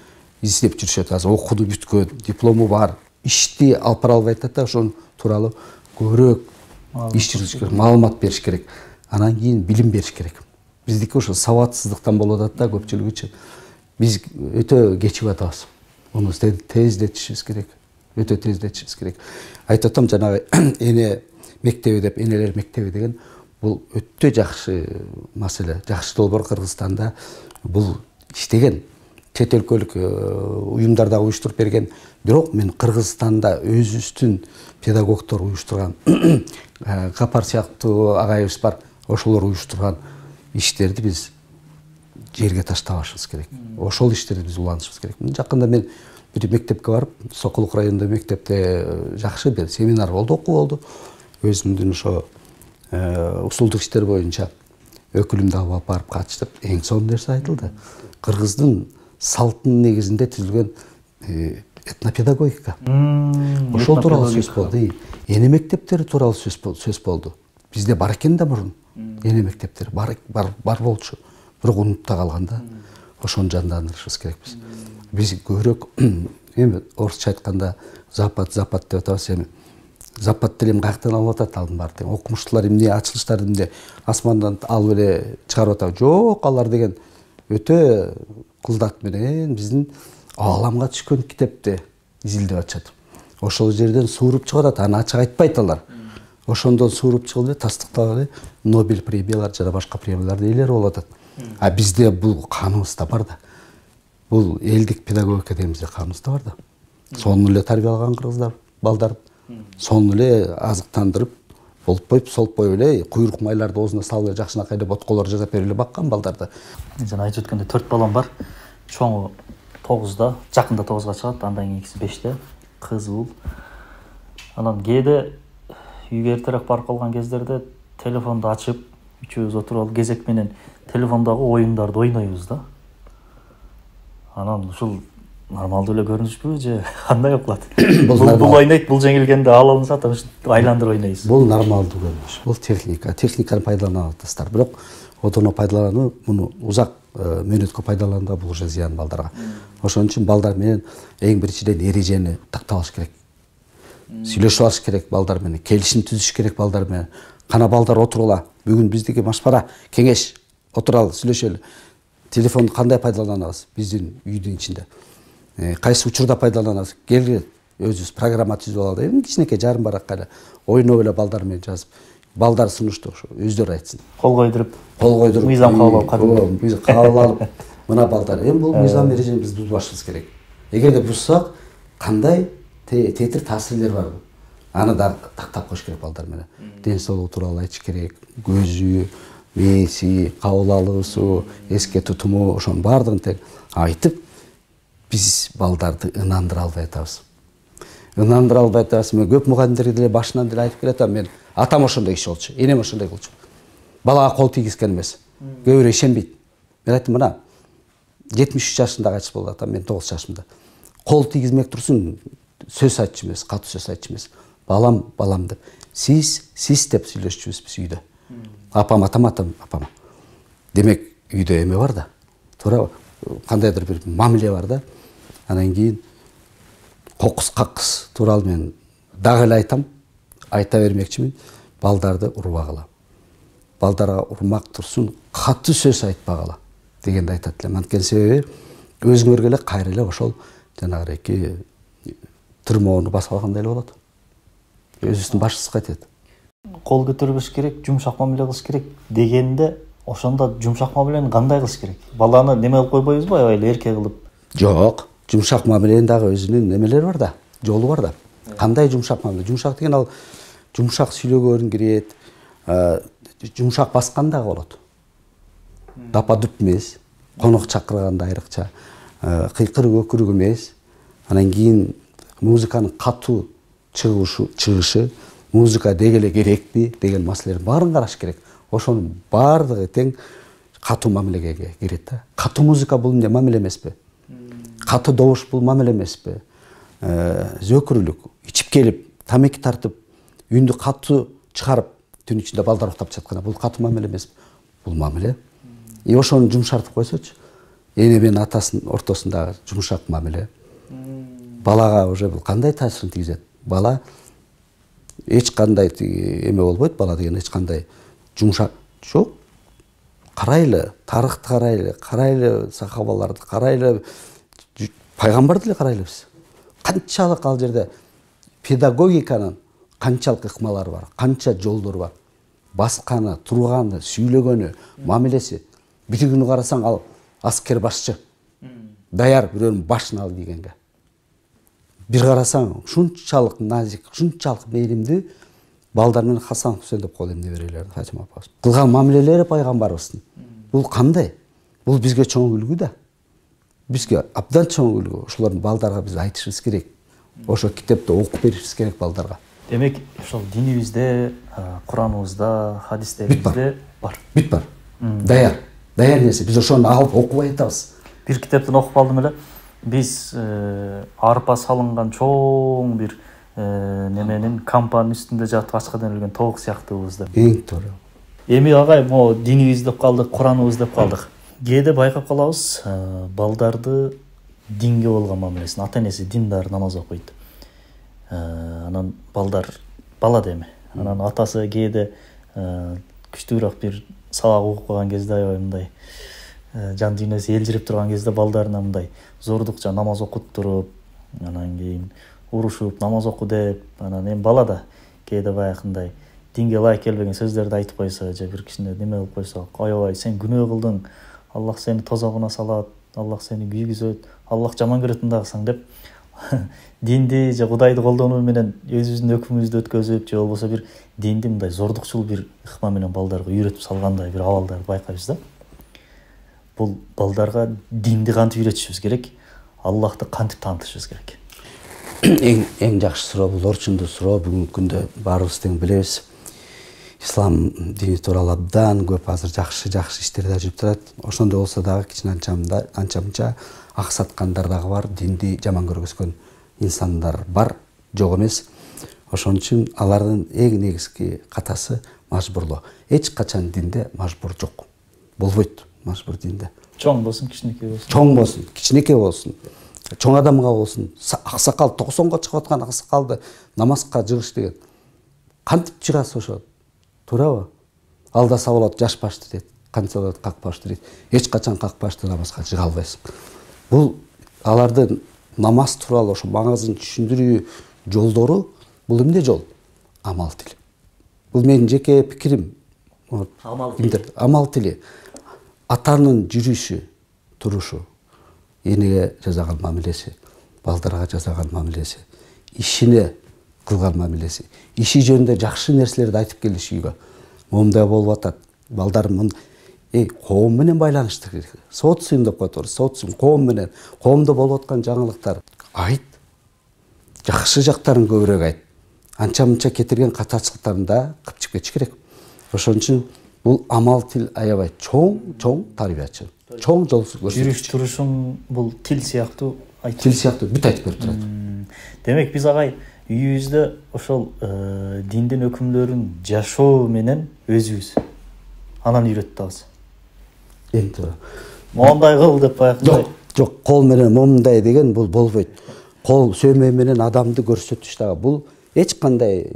Speaker 2: Издеп жүрүшөт. Азыр окууну бүткөн, диплому бар, ишти алып бара албай атат да ошон тууралуу көбүрөөк иш жүргүзүш керек, маалымат бериш керек. Анан кийин билим бериш керек. Биздики ошо сабатсыздыктан болуп атат да көпчүлүгү үчүн. Биз өтө кечип атабыз. Муну тездетишибиз керек. Өтө тездетишибиз керек. Айтып атам жанагы эне мектеби деп, энелер мектеби деген бул өтө жакшы маселе. Жакшы долбоор Кыргызстанда бул иштеген. Чет өлкөлүк уюмдарда уюштуруп берген. Бирок мен Кыргызстанда өзүбүздүн педагогдор уюштурган, Капар сыяктуу агайыбыз бар, ошолор уюштурган иштерди биз жерге таштабашыбыз керек. Ошол иштерди биз улантышыбыз керек. Жакында мен бир мектепке барып, Сокулук районунда мектепте жакшы бир семинар болду, окуу болду. Өзүмдүн ошо усулдук иштер боюнча өкүлүмдү алып барып катыштып, эң сонун нерсе айтылды. Кыргыздын салтынын негизинде түзүлгөн этнопедагогика. Ошол тууралуу сөз болду. Эне мектептери тууралуу сөз болду. Бизде бар экен да мурун. Эне мектептер бар болчу. Бирок унутта калган да. Ошону жандандырышыбыз керекпиз. Биз көбүрөөк эми орусча айтканда запад деп атабыз эми. Запад делем каяктан алып атат алдын бар тең. Окумуштуулар эмне, ачылыштар эмне, асмандан алып эле чыгарып атат. Жок, алар деген өтө кылдат менен биздин ааламга түшкөн китепти изилдеп атышат. Ошол жерден сууруп чыгып атат, аны ачык айтпайт алар. Ошондон сууруп чыгып эле тастыктап эле Нобель премиялар жана башка премиялардын ээлери болуп атат. А бизде бул каныбызда бар да. Бул элдик педагогика дейбизде каныбызда бар да. Сонун эле тарбиялаган кыргыздар, балдар. Сонун эле азыктандырып, болтпойп, солтпой эле куйрук майларды оозуна салып эле жакшынакай эле ботколор жасап берип эле баккан балдарды.
Speaker 1: Жана айтып өткөндөй 4 балам бар. Чоңу 9-да, жакында 9-га чыгат, андан кийинкиси 5-те. Кыз бул. Анан кээде үйгө эртерээк барып калган кездерде телефонду ачып, үчөөбүз отуруп алып кезек менен телефондогу оюндарды ойнойбуз да. Анан ушул нормалдуу эле көрүнүшпү же кандай окулат? Бул ойнойт, бул жеңилгенде ал алынсат, айландырып ойнойбуз.
Speaker 2: Бул нормалдуу көрүнүш. Бул техника. Техниканы пайдалана атасыздар. Бирок одоно пайдалануу, муну узак мөөнөткө пайдаланууга бул уже зыян балдарга. Ошон үчүн балдар менен эң биринчиден эрежени тактап алыш керек. Сүйлөшүп алыш керек балдар менен, келишим түзүш керек балдар менен. Кана балдар отурула. Бүгүн биздики машпара, кеңеш, отуралы, сүйлөшөлү. Телефонду кандай пайдаланабыз биздин үйдүн ичинде? Кайсы учурда пайдаланабыз? Келгиле өзүбүз программа түзүп алалы. Эми кичинекей жарым баракка эле ойноп эле балдар менен жазып, балдар сунушту ошо өздөрү айтсын.
Speaker 1: Кол койдуруп, мыйзам
Speaker 2: кабыл алып, мына балдар, эми бул мыйзам эрежени биз бузбашыбыз керек. Эгерде бузсак, кандай тетир таасирлер бар? Аны да тактап коюш керек балдар менен. Ден соолугу тууралуу айтыш керек, көзү, мээси, кабыл алуусу, эске тутуму, ошонун баардыгын тең айтып, биз балдарды ынандыра албай атабыз. Мен көп мугалимдерге деле башынан деле айтып келатам. Мен атам ошондой киши болчу, энем ошондой болчу. Балага кол тийгизген эмес. Көбүрөөк ишенбейт. Мен айттым, мына 73 жашында кайтыш болду атам, мен 9 жашымда. Кол тийгизмек турсун, сөз айтчу эмес, катуу сөз айтчу эмес. Балам деп. Сиз деп сүйлөшчүбүз биз үйдө. Апам. Демек үйдө эме бар да. Туура кандайдыр бир мамиле бар да. Анан кийин кокус какыс тууралуу мен дагы эле айтам, айта бермекчимин, балдарды урбагыла. Балдарга урмак турсун, катуу сөз айтпагыла дегенди айтат элем. Анткени себеби өзүңөргө эле кайра эле ошол жанагы тырмоону басып алгандай эле болот. Өзүбүздүн башыбызга айтат.
Speaker 1: Кол көтөрбөш керек, жумшак мамиле кылыш керек дегенде, ошондо жумшак мамилени кандай кылыш керек? Баланы неме кылып койбойбузбу, аябай эрке кылып?
Speaker 2: Жок, жумшак мамиленин дагы өзүнүн немелери бар да, жолу бар да. Кандай жумшак мамиле? Жумшак деген ал жумшак сүйлөгөн кирет, жумшак баскан дагы болот. Дапа-дуп эмес, конок чакырганда айрыкча, кыйкырык өкүрүк эмес. Анан кийин музыканын катуу чыгышы, музыка дегеле керекпи деген маселелердин баарын караш керек. Ошонун баардыгы тең катуу мамилеге кирет да. Катуу музыка бул эмне, мамиле эмеспи? Катуу добуш бул мамиле эмеспи? Зөкүрүлүк, ичип келип, тамеки тартып, үндү катуу чыгарып, түн ичинде балдар уктап жаткан. Бул катуу мамиле эмес. Бул мамиле. Ошону жумшартып койсочу. Эне менен атасынын ортосундагы жумшак мамиле. Балага уже бул кандай таасирин тийгизет? Бала эч кандай эме болбойт, бала деген эч кандай жумшак жок. Карайлы, тарыхты карайлы сахабаларды карайлы, пайгамбарды эле карайлы биз. Канчалык ал жерде педагогиканын канчалык ыкмалары бар, канча жолдору бар. Басканы, турганы, сүйлөгөнү, мамилеси. Бир күнү карасаң ал аскер башчы. Даяр бирөөнүн башын ал дегенге. Бир карасаң ушунчалык назик, ушунчалык мээримдүү балдар менен Хасан Хусейн деп кол эмне берелер Фатима апабыз. Кылган мамилелери пайгамбарыбыздын. Бул кандай? Бул бизге чоң үлгү да. Бизге абдан чоң үлгү. Ошолордун балдарга биз айтышыбыз керек. Ошо китепти окуп беришибиз керек балдарга.
Speaker 1: Демек, ошол динибизде, Кураныбызда, хадистерибизде бар.
Speaker 2: Бүт бар. Даяр. Даяр нерсе. Биз ошону алып окубай атабыз.
Speaker 1: Бир китептен окуп алдым эле. Биз арпа салынган чоң бир неменин кампанын үстүндө жатып ачкадан өлгөн тоок сыяктуубуз деп.
Speaker 2: Эң туура.
Speaker 1: Эми агай, могу динибиз деп калдык, Кураныбыз деп калдык. Кээде байкап калабыз, балдарды динге болгон мамилесин, ата энеси диндар, намаз окуйт. Анан балдар бала деме. Анан атасы кээде күчтүүрөөк бир сабак окуп калган кезде аябай мындай жан дүйнөсү элжирип турган кезде балдарына мындай зордукча намаз окуттуруп, анан кийин урушуп намаз оку деп, анан эми бала да кээде баягындай динге ылайык келбеген сөздөрдү айтып койсо, же бир кичине неме кылып койсо, аябай сен күнөө кылдың, Аллах сени тозогуна салат, Аллах сени күйгүзөт, Аллах жаман көрөтүн дагысың деп динди же Кудайды колдонуу менен өзүбүздүн өкүмүбүздү өткөзүп, же болбосо бир динди мындай зордукчул бир ыкма менен балдарга үйрөтүп салгандай бир абалдарды байкайбыз да. Бул балдарга динди кантип үйрөтүшүбүз керек, Аллахты кантип таанытышыбыз керек?
Speaker 2: Эң жакшы суроо бул орчундуу суроо. Бүгүнкү күндө баарыбыз тең билебиз. Ислам дини тууралуу абдан көп азыр жакшы иштерде жүрүп турат. Ошондой болсо дагы кичине анча-мынча аксаткандар дагы бар, динди жаман көргөзгөн инсандар бар, жок эмес. Ошон үчүн алардын эң негизги катасы мажбурлоо. Эч качан динде мажбур жок. Болбойт мажбур динде.
Speaker 1: Чоң болсун, кичинекей болсун.
Speaker 2: Чоң болсун, кичинекей болсун. Чоң адамга болсун, аксакал 90го чыгып аткан аксакалды намазга жыгыш деген. Кантип чыгасыз ошо? Туурабы? Алдаса болот жаш башты дейт. Кантса болот как башты дейт. Эч качан как башты намазга жыга албайсың. Бул алардын намаз тууралуу ошо маңызын түшүндүрүү жолдору бул эмне жол? Амал тили. Бул менин жеке пикирим. Амал тили. Атанын жүрүшү, турушу, энеге жасаган мамилеси, балдарга жасаган мамилеси, ишине кылган мамилеси, иши жөнүндө жакшы нерселерди айтып келиши үйгө. Момундай болуп атат. Балдар коом менен байланыштыр керек. Социум деп коет, социум коом менен, коомдо болуп аткан жаңылыктар айт. Жакшы жактарын көбүрөөк айт. Анча-мынча кетирген катачылыктарын да кыпчып кетиш керек. Ошон үчүн бул амал тил аябай чоң тарбиячы. Чоң жол көрсөтүчү.
Speaker 1: Жүрүш турушуң бул тил сыяктуу айтып.
Speaker 2: Тил сыяктуу бүт айтып берип турат.
Speaker 1: Демек биз агай үйүбүздө ошол диндин өкүмдөрүн жашоо менен өзүбүз анан үйрөтүп атабыз.
Speaker 2: Эң туура.
Speaker 1: Моундай кыл деп баягы.
Speaker 2: Жок, кол менен момундай деген бул болбойт. Кол сөймөй менен адамды көрсөтүш дагы бул эч кандай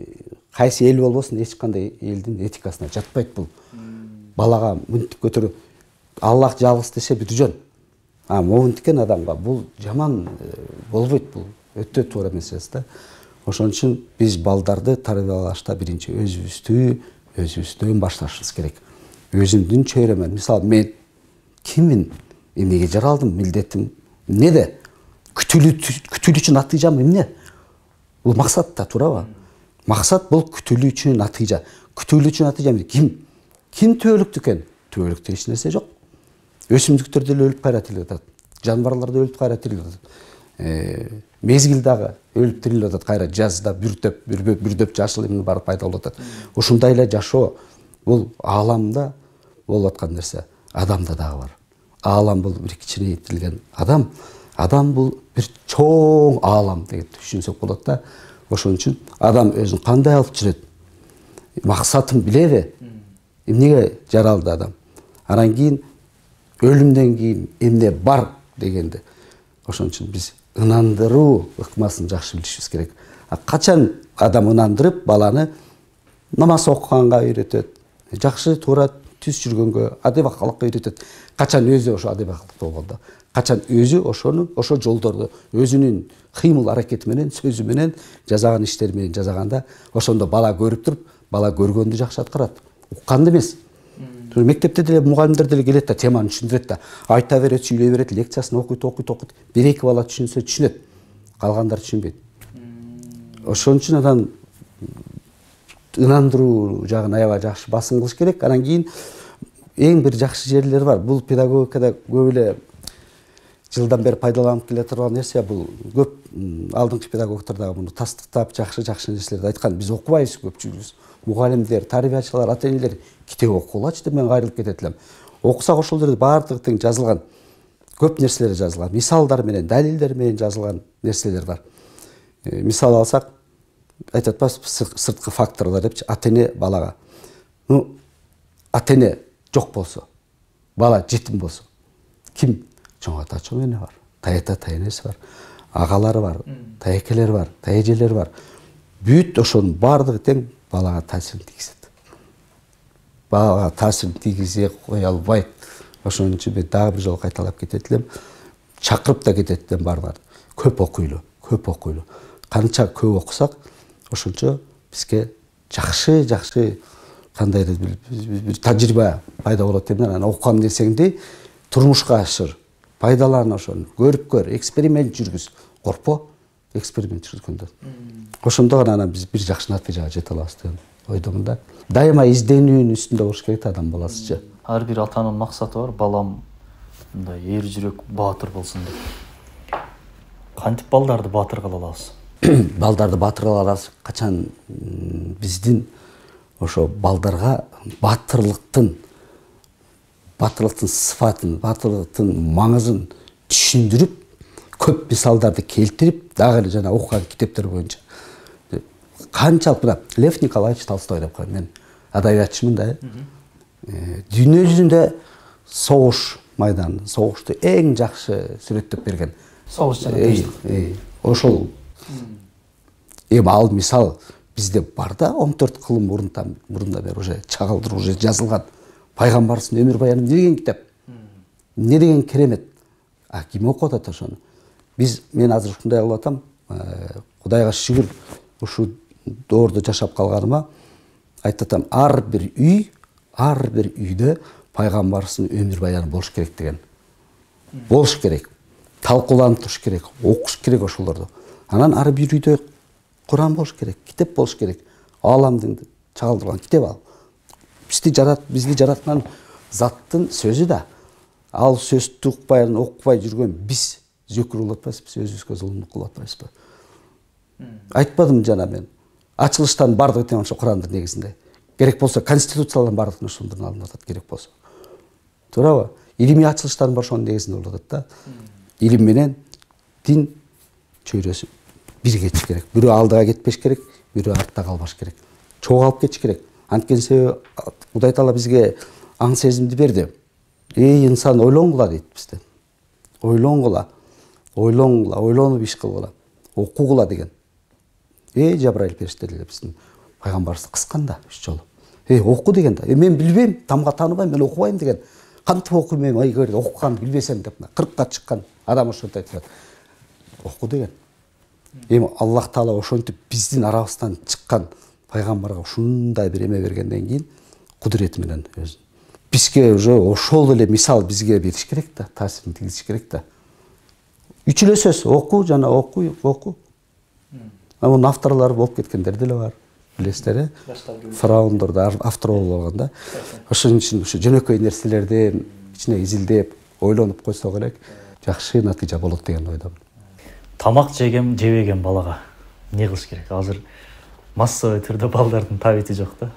Speaker 2: кайсы эл болбосун, эч кандай элдин этикасына жатпайт бул. Балага мынтип көтөрүп Аллах жалгыз десе бир жөн. Момунтикен адамга бул жаман болбойт, бул өтө туура эмес да. Ошон үчүн биз балдарды тарбиялашта биринчи өзүбүздөн башташыбыз керек. Өзүмдүн чөйрөмөн, мисалы мен киммин, эмнеге жаралдым, милдетим эмнеде? Күтүлүүчү натыйжам эмне? Бул максат да, туурабы? Максат бул күтүлүүчү натыйжа. Күтүлүүчү натыйжа ким? Ким түбөлүктүү экен? Түбөлүктө эч нерсе жок. Өсүмдүктөр деле өлүп кайра тирилип атат. Жаныбарлар да өлүп кайра тирилип атат. Мезгил дагы өлүп тирилип атат. Кайра жазда бир дөп жашыл эмне барып пайда болуп атат. Ушундай эле жашоо бул ааламда болуп аткан нерсе. Адамда дагы бар. Аалам бул бир кичинейтилген адам. Адам бул бир чоң аалам деп түшүнсөк болот да. Ошон үчүн адам өзүн кандай алып жүрөт? максатын билеби, эмнеге жаралды адам. Анан кийин өлүмдөн кийин эмне бар дегенди. Ошон үчүн биз ынандыруу ыкмасын жакшы билишибиз керек. Качан адам ынандырып баланы намаз окуганга үйрөтөт, жакшы туура түз жүргөнгө, адебакылыкка үйрөтөт. Качан өзү ошо адебакылыкта болгондо, качан өзү ошо жолдорду өзүнүн кыймыл аракети менен, сөзү менен, жасаган иштери менен жасаганда, ошондо бала көрүп туруп, бала көргөндү жакшы аткарат. Укканды эмес. Мектепте деле мугалимдер деле келет да, теманы түшүндүрөт да, айта берет, сүйлөй берет, лекциясын окуйт. Бир-эки бала түшүнөт, калгандар түшүнбөйт. Ошон үчүн анан ынандыруу жагын аябай жакшы басым кылыш керек. Анан кийин эң бир жакшы жерлери бар. Бул педагогикада көп эле жылдан бери пайдаланып келе турган нерсе. Бул көп алдыңкы педагогдор дагы муну тастыктап, жакшы нерселерди айткан. Биз окубайбыз көпчүлүгүбүз. Мугалимдер, тарбиячылар, ата-энелер китеп окугулачы деп мен кайрылып кетет элем. Окусак ошол жерде баардыгы тең жазылган. Көп нерселер жазылган. Мисалдар менен, далилдер менен жазылган нерселер бар. Мисал алсак, айтып атпайсызбы, сырткы факторлор депчи, ата-эне балага. Ата-эне жок болсо, бала жетим болсо, ким? Чоң ата, чоң эне бар. Тайата, тайэнеси бар. Агалары бар, тайэкелери бар, тайэжелери бар. Бүт ошонун баардыгы тең балага таасирин тийгизет. Балага таасирин тийгизе кое албайт. Ошон үчүн мен дагы бир жолу кайталап кетет элем. Чакырып да кетет элем барларды. Көп окуйлу. Канча көп окусак, ошончо бизге жакшы кандайдыр бир тажрыйба пайда болот деп анан окуган нерсеңди турмушка ашыр. Пайдалан ошону, көрүп көр, эксперимент жүргүз. Коркпо, эксперимент жүргүзгөндө. Ошондо гана биз бир жакшы натыйжага жете алабыз деген ойдомун да. Дайыма изденүүнүн үстүндө болуш керек да адам баласычы.
Speaker 1: Ар бир атанын максаты бар, балам мындай эр жүрөк баатыр болсун деп. Кантип балдарды баатыр кыла алабыз?
Speaker 2: Балдарды баатыр кыла алабыз. Качан биздин ошо балдарга баатырлыктын сыфатын, баатырлыктын маңызын түшүндүрүп, көп мисалдарды келтирип, дагы жана окуган китептер боюнча канчалык мына Лев Николаевич Толстой деп коем. Мен адабиятчымын да. Дүйнө жүзүндө согуш майданын, согушту эң жакшы сүрөттөп берген.
Speaker 1: Согуш жана тынчтык.
Speaker 2: Ошол ал мисал бизде бар да, 14 кылым мурунда бери уже чагылдырып уже жазылган. Пайгамбарыбыздын өмүр баяны эмне деген китеп? Эмне деген керемет? Ким окуп атат ошону? Мен азыр ушундай кылып атам. Кудайга шүгүр, ушу доордо жашап калганыма айтып атам. Ар бир үйдө пайгамбарыбыздын өмүр баяны болуш керек деген. Болуш керек. Талкууланып туруш керек, окуш керек ошолорду. Анан ар бир үйдө Куран болуш керек, китеп болуш керек. Ааламдын чагылдырган китеп ал. Бизди жараткан заттын сөзү да. Ал сөздү укпай, окубай жүргөн биз зөкүр болуп атпайбызбы, өзүбүзгө зулумдук кылып атпайбызбы? Айтпадым жана мен. Ачылыштан бардыгы тең ошо Курандын негизинде. Керек болсо конституциялардан бардыгын ошондон алынып атат керек болсо. Туурабы? Илимий ачылыштардын бар ошонун негизинде болуп атат да. Илим менен дин чөйрөсү бир кетиш керек. Бирөө алдыга кетпеш керек, бирөө артта калбаш керек. Чогулуп кетиш керек. Анткени себеби Кудай Таала бизге аң сезимди берди. Инсан ойлонгула дейт бизде. Ойлонгула, ойлонуп иш кылгыла, окугула деген. Жабраил периште деле биздин пайгамбарыбызды кыскан да 3 жолу. Оку деген да. Мен билбейм, тамга тааныбайм, мен окубайм деген. Кантип окуйм, айгер окуганды билбесем деп 40ка чыккан адам ошентип айтат. Оку деген. Аллах Таала ошентип биздин арабыздан чыккан пайгамбарга ушундай бир эме бергенден кийин кудурети менен өзүн бизге уже ошол эле мисал бизге бериш керек да, таасирин тийгизиш керек да. 3 эле сөз: оку жана оку. Мунун авторлору болуп кеткендер деле бар. Билесиздер, фараондорду автор болуп алган да. Ошон үчүн ушу жөнөкөй нерселерди ичине изилдеп, ойлонуп койсок элек жакшы натыйжа болот деген ойдомун.
Speaker 1: Тамак жебеген балага эмне кылыш керек? Азыр массовый түрдө балдардын табити жок да.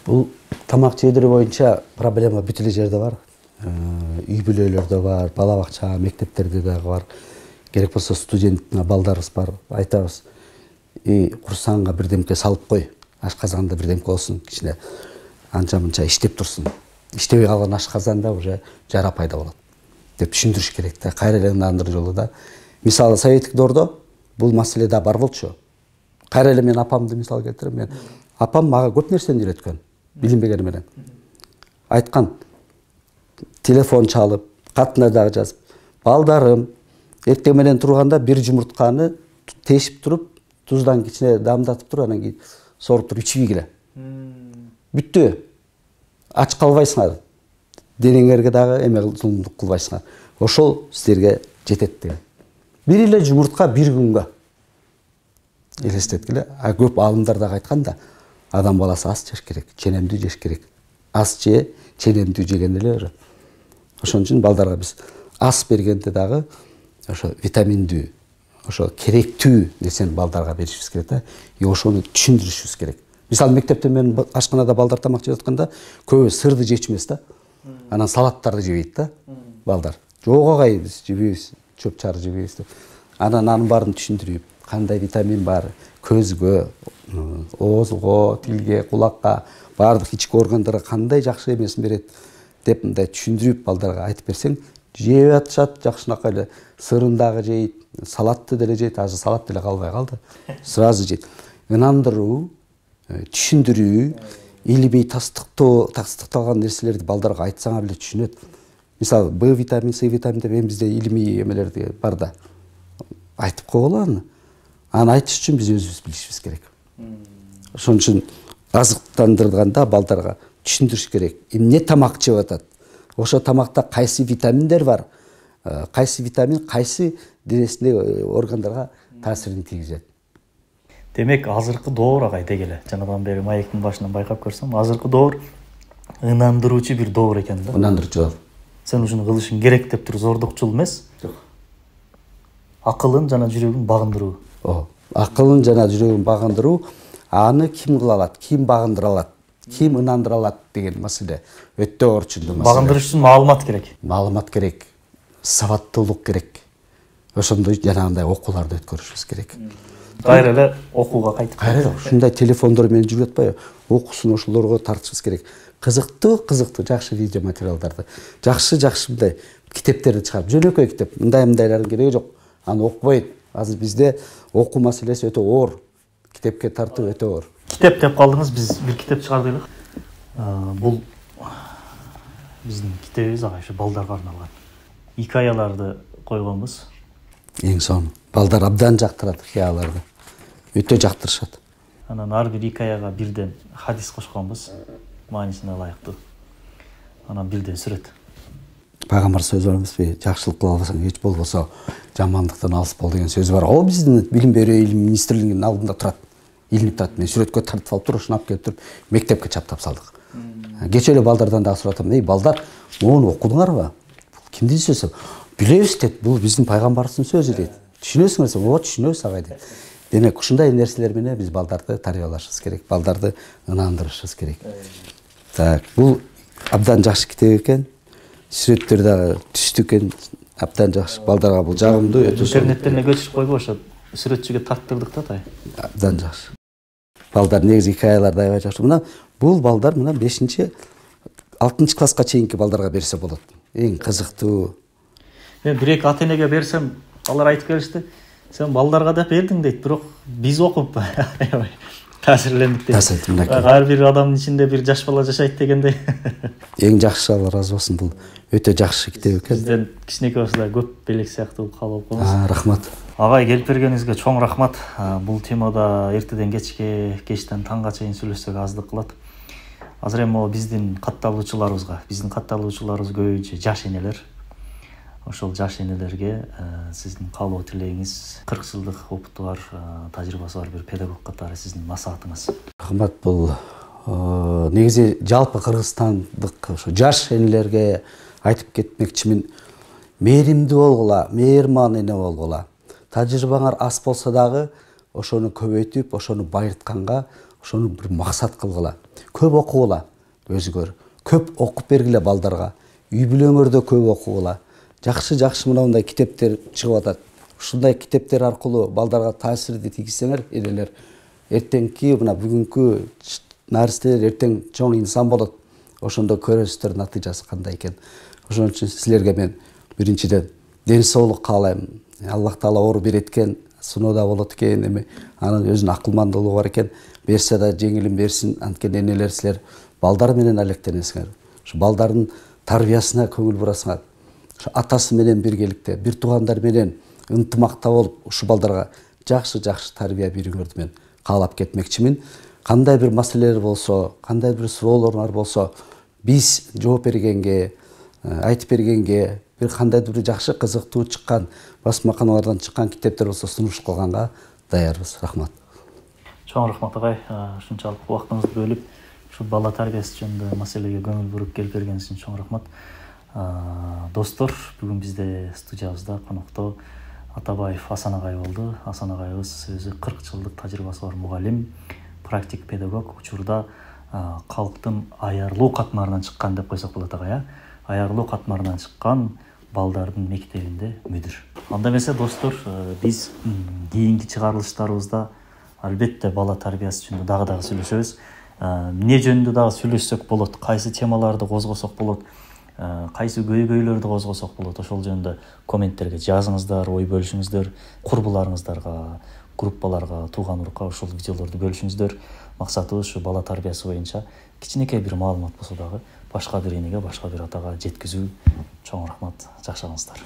Speaker 2: Бул тамак жедирүү боюнча проблема бүт эле жерде бар. Үй бүлөлөрдө бар, бала бакча, мектептерде дагы бар. Керек болсо студент балдарыбыз бар. Айтабыз: курсаңга бирдемке салып кой, ашказанда бирдемке болсун, кичине анча мынча иштеп турсун. Иштебей калган ашказанда уже жара пайда болот деп түшүндүрүш керек да. Кайра эле ындандыр жолу да. Мисалы советтик доордо бул маселе да бар болчу. Кайра эле мен апамды мисал келтирем. Мен апам мага көп нерсени үйрөткөн, билинбегени менен. Айткан, телефон чалып, катына дагы жазып, балдарым эртең менен турганда бир жумуртканы тешип туруп, туздан кичине дамдатып туруп, анан кийин соруп туруп ичпейгиле. Бүттү. Ач калбайсыңар. Денеңерге дагы эме зулумдук кылбайсыңар. Ошол силерге жетет деген. Бир эле жумуртка бир күнгө. Элестеткиле. А көп алымдар дагы айткан да, адам баласы аз жеш керек, ченемдүү жеш керек. Аз же, ченемдүү жеген эле. Ошон үчүн балдарга биз аз бергенде дагы ошо витаминдүү, ошо керектүү нерсени балдарга беришибиз керек да. Ошону түшүндүрүшүбүз керек. Мисалы мектепте мен ашканада балдар тамак жеп атканда көбү сырды жечмес да. Анан салаттарды жебейт да балдар. Жок агай биз жебейбиз, чөп чары жебейбиз деп. Анан анын баарын түшүндүрүп, кандай витамин бар, көзгө, оозго, тилге, кулакка, баардык ички органдарга кандай жакшы эмесин берет деп мындай түшүндүрүп балдарга айтып берсең, жеп атышат, жакшынакай эле сырын дагы жейт, салатты деле жейт, азыр салат деле калбай калды. Сразу жейт. Ынандыруу, түшүндүрүү, илимий тастыкталган нерселерди балдарга айтсаңар эле түшүнөт. Мисалы Б витамин, С витамин деп эми бизде илимий эмелерди бар да. Айтып койгула аны. Аны айтыш үчүн биз өзүбүз билишибиз керек. Ошон үчүн азыктандырганда балдарга түшүндүрүш керек. Эмне тамак жеп атат? Ошо тамакта кайсы витаминдер бар? Кайсы витамин кайсы денесиндеги органдарга таасирин тийгизет?
Speaker 1: Демек, азыркы доор агай дегеле. Жанадан бери маектин башынан байкап көрсөм, азыркы доор ынандыруучу бир доор экен да.
Speaker 2: Ынандыруучу.
Speaker 1: Сен ушуну кылышың керек деп туруп зордукчул эмес.
Speaker 2: Жок.
Speaker 1: Акылын жана жүрөгүн багындыруу.
Speaker 2: Акылын жана жүрөгүн багындыруу, аны ким кыла алат, ким багындыра алат, ким ынандыра алат деген маселе өтө орчундуу маселе.
Speaker 1: Багындырыш үчүн маалымат керек.
Speaker 2: Маалымат керек, сабаттуулук керек. Ошондой жанагындай окууларды өткөрүшүбүз керек.
Speaker 1: Кайра эле окууга кайтып.
Speaker 2: Кайра эле ушундай телефондор менен жүрүп атпайбы? Окуусун ошолорго тартышыбыз керек. Кызыктуу, жакшы видео материалдарды, жакшы мындай китептерди чыгарып, жөнөкөй китеп, мындайлардын кереги жок. Аны окубайт. Азыр бизде окуу маселеси өтө оор. Китепке тартуу өтө оор.
Speaker 1: Китеп деп калдыңыз, биз бир китеп чыгардык. Бул биздин китебибиз агай ушу балдарга арналган. Хикаяларды койгонбуз.
Speaker 2: Эң сонун. Балдар абдан жактырат хикаяларды. Өтө жактырышат.
Speaker 1: Анан ар бир хикаяга бирден хадис кошконбуз. Маанисине ылайыктуу. Анан бирден сүрөт.
Speaker 2: Пайгамбар сөзү бар эмеспи? Жакшылык кыла албасаң эч болбосо жамандыктан алыс бол деген сөзү бар. Ал биздин билим берүү министрлигинин алдында турат. Илинип турат. Мен сүрөткө тартып алып туруп, ушуну алып келип туруп, мектепке чаптап салдык. Кечээ эле балдардан дагы суратам. Эй, балдар, мону окудуңарбы? Кимдин сөзү? Билебиз дейт. Бул биздин пайгамбардын сөзү дейт. Түшүнөсүңөр десем, ооба түшүнөбүз агай дейт. Демек, ушундай нерселер менен биз балдарды тарбиялашыбыз керек, балдарды ынандырышыбыз керек. Так, бул абдан жакшы китеп экен. Сүрөттөр дагы түштү экен. Абдан жакшы. Балдарга бул жагымдуу, өтө
Speaker 1: интернеттен көчүп койбо, ошо сүрөтчүгө тарттырдык да тай.
Speaker 2: Абдан жакшы. Балдар негизи хикаяларды аябай жакшы. Мына бул балдар мына 5-6 класска чейинки балдарга берсе болот. Эң кызыктуу.
Speaker 1: Мен бир-эки ата-энеге берсем, алар айтып келишти. Сен балдарга деп бердиң дейт, бирок биз окуп таасирлендик дейт. Ар бир адамдын ичинде бир жаш бала жашайт дегендей.
Speaker 2: Эң жакшы, Алла ыраазы болсун, бул өтө жакшы китеп экен.
Speaker 1: Сизден кичинекей болсо да көп белек сыяктуу кабыл алып коебуз.
Speaker 2: Рахмат.
Speaker 1: Агай, келип бергениңизге чоң рахмат. Бул темада эртеден кечке, кечтен таңга чейин сүйлөшсөк аздык кылат. Азыр эми биздин катталуучуларыбыз көбүнчө жаш энелер. Ошол жаш энелерге сиздин каалоо тилегиңиз, 40 жылдык опыту бар, тажрыйбасы бар бир педагог катары сиздин насаатыңыз.
Speaker 2: Рахмат. Бул негизи жалпы кыргызстандык ошо жаш энелерге айтып кетмекчимин. Мээримдүү болгула, мээрман эне болгула. Тажрыйбаңар аз болсо дагы ошону көбөйтүп, ошону байыртканга, ошону бир максат кылгыла. Көп окугула өзүңөр. Көп окуп бергиле балдарга. Үй бүлөңөрдө көп окугула. Жакшы мындай китептер чыгып атат. Ушундай китептер аркылуу балдарга таасирди тийгизсеңер, энелер эртеңки мына бүгүнкү наристелер эртең чоң инсан болот. Ошондо көрөсүздөр натыйжасы кандай экен. Ошон үчүн силерге мен биринчиден ден соолук каалайм. Аллах Таала оор берет экен, сыноодо болот экен, эми анын өзүнүн акылмандуулугу бар экен. Берсе да жеңилин берсин. Анткени энелер силер балдар менен алектенесиңер. Ушу балдардын тарбиясына көңүл бурасыңар. Ушу атасы менен биргеликте, бир туугандар менен ынтымакта болуп, ушу балдарга жакшы тарбия берүүңөрдү мен каалап кетмекчимин. Кандай бир маселелер болсо, кандай бир суроолоруңар болсо, биз жооп бергенге, айтып бергенге, бир кандайдыр бир жакшы кызыктуу чыккан басмаканалардан чыккан китептер болсо сунуш кылганга даярбыз. Рахмат.
Speaker 1: Чоң рахмат агай, ушунчалык убактыңызды бөлүп, ушу бала тарбиясы жөнүндө маселеге көңүл буруп келип бергениңиз үчүн чоң рахмат. Достор, бүгүн бизде студиябызда конокто Атабаев Асан агай болду. Асан агайыбыз өзү 40 жылдык тажрыйбасы бар мугалим, практик педагог, учурда калктын аярлуу катмарынан чыккан деп койсок болот агай. Аярлуу катмарынан чыккан балдардын мектебинде мүдүр. Анда эмесе достор, биз кийинки чыгарылыштарыбызда албетте бала тарбиясы жөнүндө дагы сүйлөшөбүз. Эмне жөнүндө дагы сүйлөшсөк болот, кайсы темаларды козгосок болот, кайсы көйгөйлөрдү козгосок болот, ошол жөнүндө комменттерге жазыңыздар, ой бөлүшүңүздөр, курбуларыңыздарга, группаларга, тууган урукка ушул видеолорду бөлүшүңүздөр. Максатыбыз ушу бала тарбиясы боюнча кичинекей бир маалымат болсо дагы башка бир энеге, башка бир атага жеткизүү. Чоң рахмат, жакшы болуңуздар.